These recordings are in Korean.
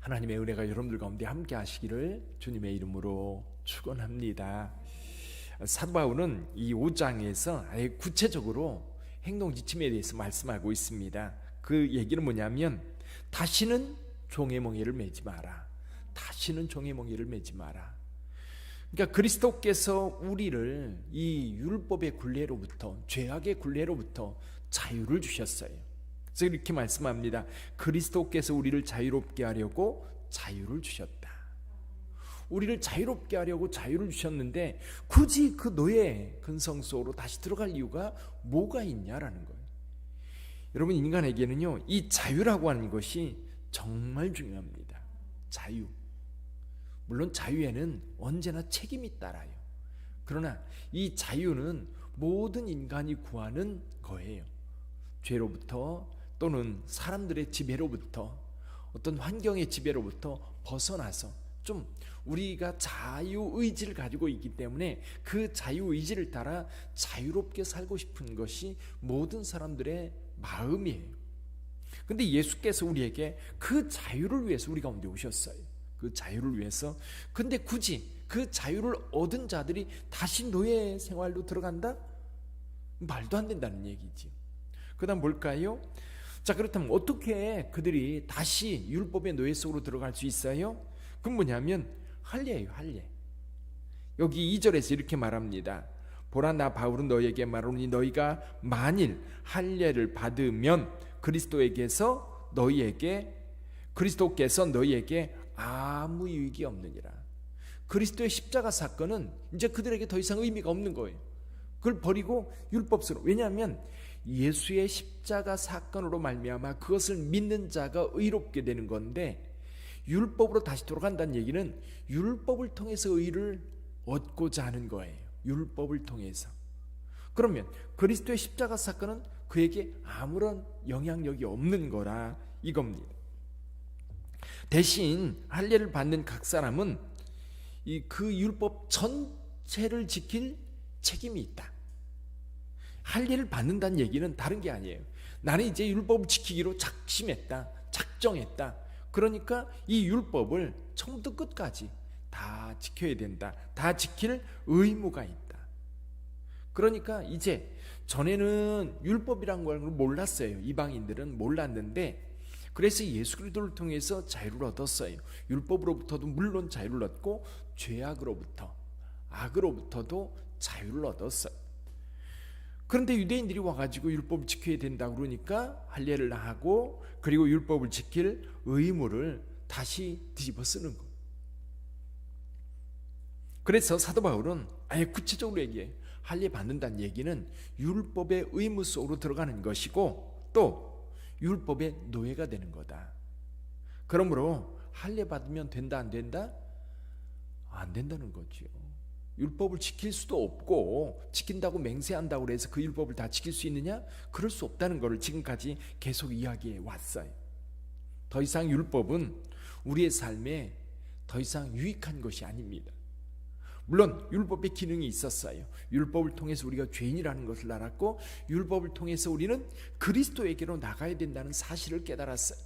하나님의 은혜가 여러분들 가운데 함께 하시기를 주님의 이름으로 축원합니다. 사도 바울은 이 5장에서 아예 구체적으로 행동 지침에 대해서 말씀하고 있습니다. 그 얘기는 뭐냐면 다시는 종의 멍에를 매지 마라. 다시는 종의 멍에를 매지 마라. 그러니까 그리스도께서 우리를 이 율법의 굴레로부터, 죄악의 굴레로부터 자유를 주셨어요. 그래서 이렇게 말씀합니다. 그리스도께서 우리를 자유롭게 하려고 자유를 주셨다. 우리를 자유롭게 하려고 자유를 주셨는데 굳이 그 노예 근성 속으로 다시 들어갈 이유가 뭐가 있냐라는 거예요. 여러분, 인간에게는요, 이 자유라고 하는 것이 정말 중요합니다. 자유. 물론 자유에는 언제나 책임이 따라요. 그러나 이 자유는 모든 인간이 구하는 거예요. 죄로부터 또는 사람들의 지배로부터, 어떤 환경의 지배로부터 벗어나서 좀 우리가 자유의지를 가지고 있기 때문에 그 자유의지를 따라 자유롭게 살고 싶은 것이 모든 사람들의 마음이에요. 근데 예수께서 우리에게 그 자유를 위해서 우리 가운데 오셨어요. 그 자유를 위해서. 근데 굳이 그 자유를 얻은 자들이 다시 노예 생활로 들어간다? 말도 안 된다는 얘기지. 그 다음 뭘까요? 자, 그렇다면 어떻게 그들이 다시 율법의 노예 속으로 들어갈 수 있어요? 그건 뭐냐면 할례예요. 할례. 여기 2절에서 이렇게 말합니다. 보라, 나 바울은 너희에게 말하노니 너희가 만일 할례를 받으면 그리스도께서 너희에게 아무 유익이 없느니라. 그리스도의 십자가 사건은 이제 그들에게 더 이상 의미가 없는 거예요. 그걸 버리고 율법으로. 왜냐하면 예수의 십자가 사건으로 말미암아 그것을 믿는 자가 의롭게 되는 건데, 율법으로 다시 돌아간다는 얘기는 율법을 통해서 의를 얻고자 하는 거예요. 율법을 통해서. 그러면 그리스도의 십자가 사건은 그에게 아무런 영향력이 없는 거라 이겁니다. 대신 할례를 받는 각 사람은 그 율법 전체를 지킬 책임이 있다. 할례를 받는다는 얘기는 다른 게 아니에요. 나는 이제 율법을 지키기로 작심했다, 작정했다. 그러니까 이 율법을 처음부터 끝까지 다 지켜야 된다. 다 지킬 의무가 있다. 그러니까 이제 전에는 율법이란 걸 몰랐어요. 이방인들은 몰랐는데, 그래서 예수 그리스도를 통해서 자유를 얻었어요. 율법으로부터도 물론 자유를 얻고 죄악으로부터, 악으로부터도 자유를 얻었어요. 그런데 유대인들이 와가지고 율법을 지켜야 된다고 그러니까 할례를 하고, 그리고 율법을 지킬 의무를 다시 뒤집어 쓰는 거예요. 그래서 사도 바울은 아예 구체적으로 얘기해요. 할례 받는다는 얘기는 율법의 의무 속으로 들어가는 것이고 또 율법의 노예가 되는 거다. 그러므로 할례 받으면 된다 안 된다? 안 된다는 거죠. 율법을 지킬 수도 없고, 지킨다고 맹세한다고 해서 그 율법을 다 지킬 수 있느냐? 그럴 수 없다는 것을 지금까지 계속 이야기해 왔어요. 더 이상 율법은 우리의 삶에 더 이상 유익한 것이 아닙니다. 물론 율법의 기능이 있었어요. 율법을 통해서 우리가 죄인이라는 것을 알았고, 율법을 통해서 우리는 그리스도에게로 나가야 된다는 사실을 깨달았어요.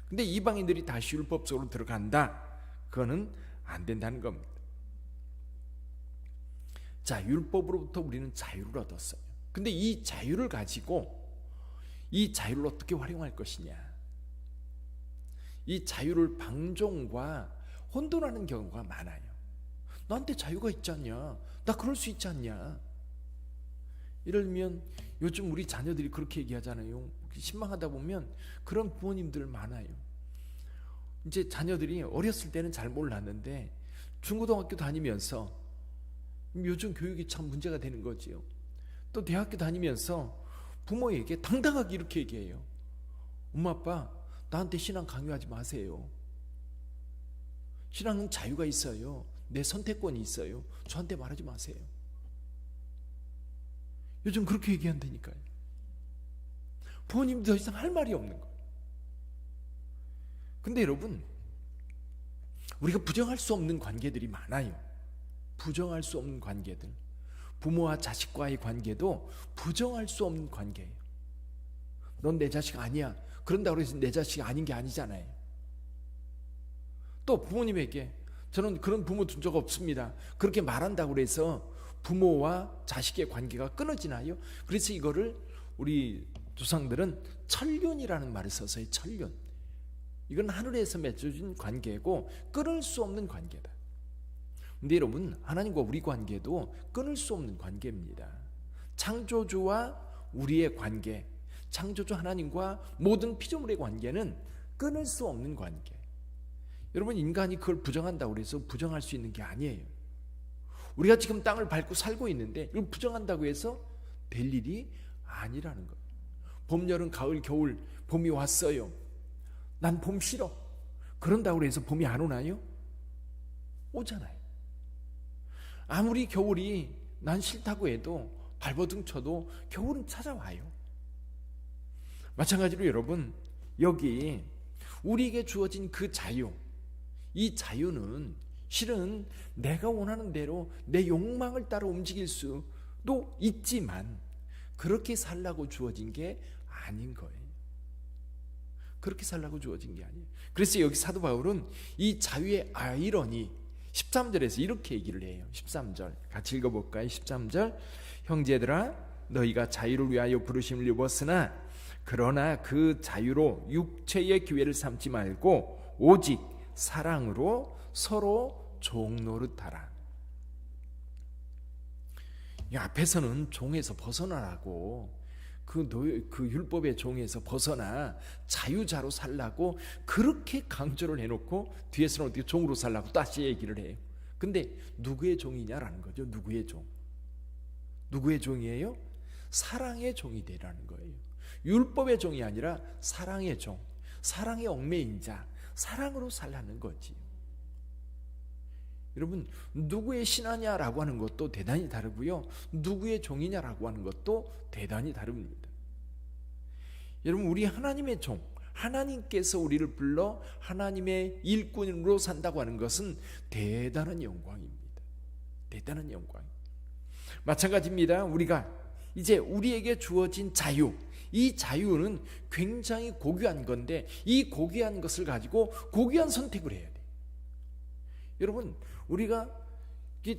근데 이방인들이 다시 율법 속으로 들어간다? 그거는 안 된다는 겁니다. 자, 율법으로부터 우리는 자유를 얻었어요. 근데 이 자유를 가지고 이 자유를 어떻게 활용할 것이냐? 이 자유를 방종과 혼돈하는 경우가 많아요. 나한테 자유가 있지 않냐? 나 그럴 수 있지 않냐? 예를 들면 요즘 우리 자녀들이 그렇게 얘기하잖아요. 신방하다 보면 그런 부모님들 많아요. 이제 자녀들이 어렸을 때는 잘 몰랐는데 중고등학교 다니면서 요즘 교육이 참 문제가 되는 거지요. 또 대학교 다니면서 부모에게 당당하게 이렇게 얘기해요. 엄마 아빠, 나한테 신앙 강요하지 마세요. 신앙은 자유가 있어요. 내 선택권이 있어요. 저한테 말하지 마세요. 요즘 그렇게 얘기한다니까요. 부모님도 더 이상 할 말이 없는 거예요. 근데 여러분, 우리가 부정할 수 없는 관계들이 많아요. 부정할 수 없는 관계들. 부모와 자식과의 관계도 부정할 수 없는 관계예요. 넌 내 자식 아니야. 그런다고 해서 내 자식이 아닌 게 아니잖아요. 또 부모님에게 저는 그런 부모 둔 적 없습니다. 그렇게 말한다고 해서 부모와 자식의 관계가 끊어지나요? 그래서 이거를 우리 조상들은 천륜이라는 말을 써서요. 천륜. 이건 하늘에서 맺어진 관계고 끊을 수 없는 관계다. 근데 여러분, 하나님과 우리 관계도 끊을 수 없는 관계입니다. 창조주와 우리의 관계, 창조주 하나님과 모든 피조물의 관계는 끊을 수 없는 관계. 여러분, 인간이 그걸 부정한다고 해서 부정할 수 있는 게 아니에요. 우리가 지금 땅을 밟고 살고 있는데 이걸 부정한다고 해서 될 일이 아니라는 거예요. 봄, 여름, 가을, 겨울, 봄이 왔어요. 난 봄 싫어. 그런다고 해서 봄이 안 오나요? 오잖아요. 아무리 겨울이 난 싫다고 해도 발버둥 쳐도 겨울은 찾아와요. 마찬가지로 여러분, 여기 우리에게 주어진 그 자유, 이 자유는 실은 내가 원하는 대로 내 욕망을 따라 움직일 수도 있지만 그렇게 살라고 주어진 게 아닌 거예요. 그렇게 살라고 주어진 게 아니에요. 그래서 여기 사도 바울은 이 자유의 아이러니 13절에서 이렇게 얘기를 해요. 13절 같이 읽어볼까요? 13절 형제들아 너희가 자유를 위하여 부르심을 입었으나 그러나 그 자유로 육체의 기회를 삼지 말고 오직 사랑으로 서로 종노릇하라. 이 앞에서는 종에서 벗어나라고 그 율법의 종에서 벗어나 자유자로 살라고 그렇게 강조를 해놓고 뒤에서는 어떻게 종으로 살라고 다시 얘기를 해요. 근데 누구의 종이냐라는 거죠. 누구의 종? 누구의 종이에요? 사랑의 종이 되라는 거예요. 율법의 종이 아니라 사랑의 종, 사랑의 얽매인 자, 사랑으로 살라는 거지. 여러분, 누구의 신하냐라고 하는 것도 대단히 다르고요, 누구의 종이냐라고 하는 것도 대단히 다릅니다. 여러분, 우리 하나님의 종, 하나님께서 우리를 불러 하나님의 일꾼으로 산다고 하는 것은 대단한 영광입니다. 대단한 영광. 마찬가지입니다. 우리가 이제 우리에게 주어진 자유, 이 자유는 굉장히 고귀한 건데 이 고귀한 것을 가지고 고귀한 선택을 해야 돼요. 여러분, 우리가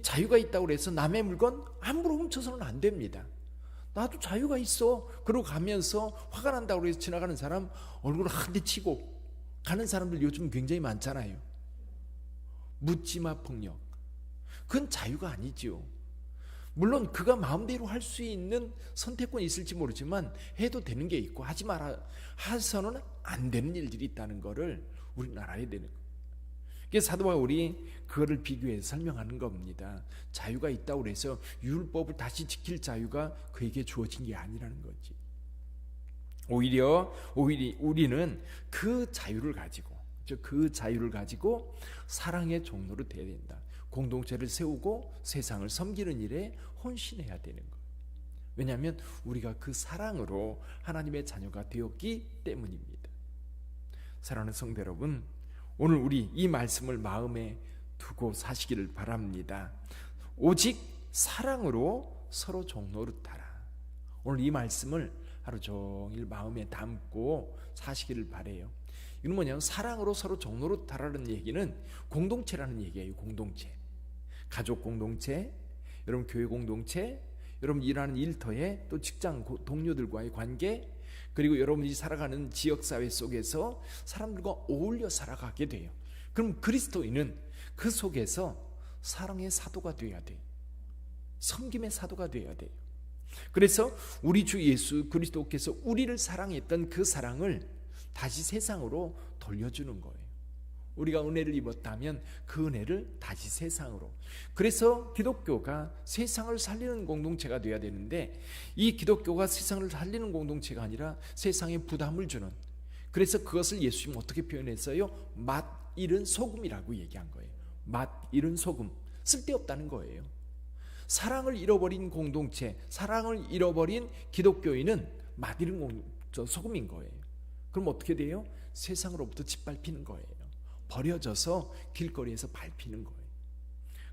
자유가 있다고 해서 남의 물건 함부로 훔쳐서는 안 됩니다. 나도 자유가 있어. 그러고 가면서 화가 난다고 해서 지나가는 사람 얼굴을 한 대 치고 가는 사람들 요즘 굉장히 많잖아요. 묻지마 폭력. 그건 자유가 아니지요. 물론 그가 마음대로 할 수 있는 선택권이 있을지 모르지만 해도 되는 게 있고 하지 마라 해서는 안 되는 일들이 있다는 것을 우리는 알아야 되는 거예요. 그래서 사도 바울이 그거를 비교해서 설명하는 겁니다. 자유가 있다고 해서 율법을 다시 지킬 자유가 그에게 주어진 게 아니라는 거지. 오히려 우리는 그 자유를 가지고 사랑의 종로로 돼야 된다. 공동체를 세우고 세상을 섬기는 일에 헌신해야 되는 거예요. 왜냐하면 우리가 그 사랑으로 하나님의 자녀가 되었기 때문입니다. 사랑하는 성도 여러분, 오늘 우리 이 말씀을 마음에 두고 사시기를 바랍니다. 오직 사랑으로 서로 종노릇하라. 오늘 이 말씀을 하루 종일 마음에 담고 사시기를 바라요. 이건 뭐냐면 사랑으로 서로 종노릇하라는 얘기는 공동체라는 얘기예요. 공동체, 가족 공동체, 여러분 교회 공동체, 여러분 일하는 일터에 또 직장 동료들과의 관계, 그리고 여러분이 살아가는 지역사회 속에서 사람들과 어울려 살아가게 돼요. 그럼 그리스도인은 그 속에서 사랑의 사도가 되어야 돼요. 섬김의 사도가 되어야 돼요. 그래서 우리 주 예수 그리스도께서 우리를 사랑했던 그 사랑을 다시 세상으로 돌려주는 거예요. 우리가 은혜를 입었다면 그 은혜를 다시 세상으로. 그래서 기독교가 세상을 살리는 공동체가 되어야 되는데 이 기독교가 세상을 살리는 공동체가 아니라 세상에 부담을 주는, 그래서 그것을 예수님은 어떻게 표현했어요? 맛 잃은 소금이라고 얘기한 거예요. 맛 잃은 소금, 쓸데없다는 거예요. 사랑을 잃어버린 공동체, 사랑을 잃어버린 기독교인은 맛 잃은 소금인 거예요. 그럼 어떻게 돼요? 세상으로부터 짓밟히는 거예요. 버려져서 길거리에서 밟히는 거예요.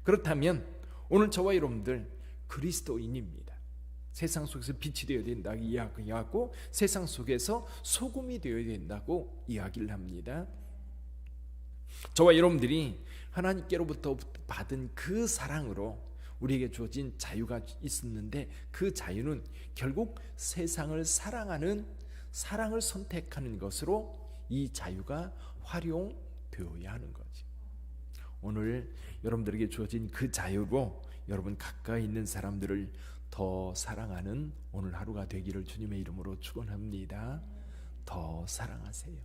그렇다면 오늘 저와 여러분들 그리스도인입니다. 세상 속에서 빛이 되어야 된다고 이야기하고 세상 속에서 소금이 되어야 된다고 이야기를 합니다. 저와 여러분들이 하나님께로부터 받은 그 사랑으로 우리에게 주어진 자유가 있었는데, 그 자유는 결국 세상을 사랑하는, 사랑을 선택하는 것으로 이 자유가 활용되어야 하는 거지. 오늘 여러분들에게 주어진 그 자유로 여러분 가까이 있는 사람들을 더 사랑하는 오늘 하루가 되기를 주님의 이름으로 축원합니다. 더 사랑하세요.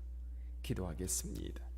기도하겠습니다.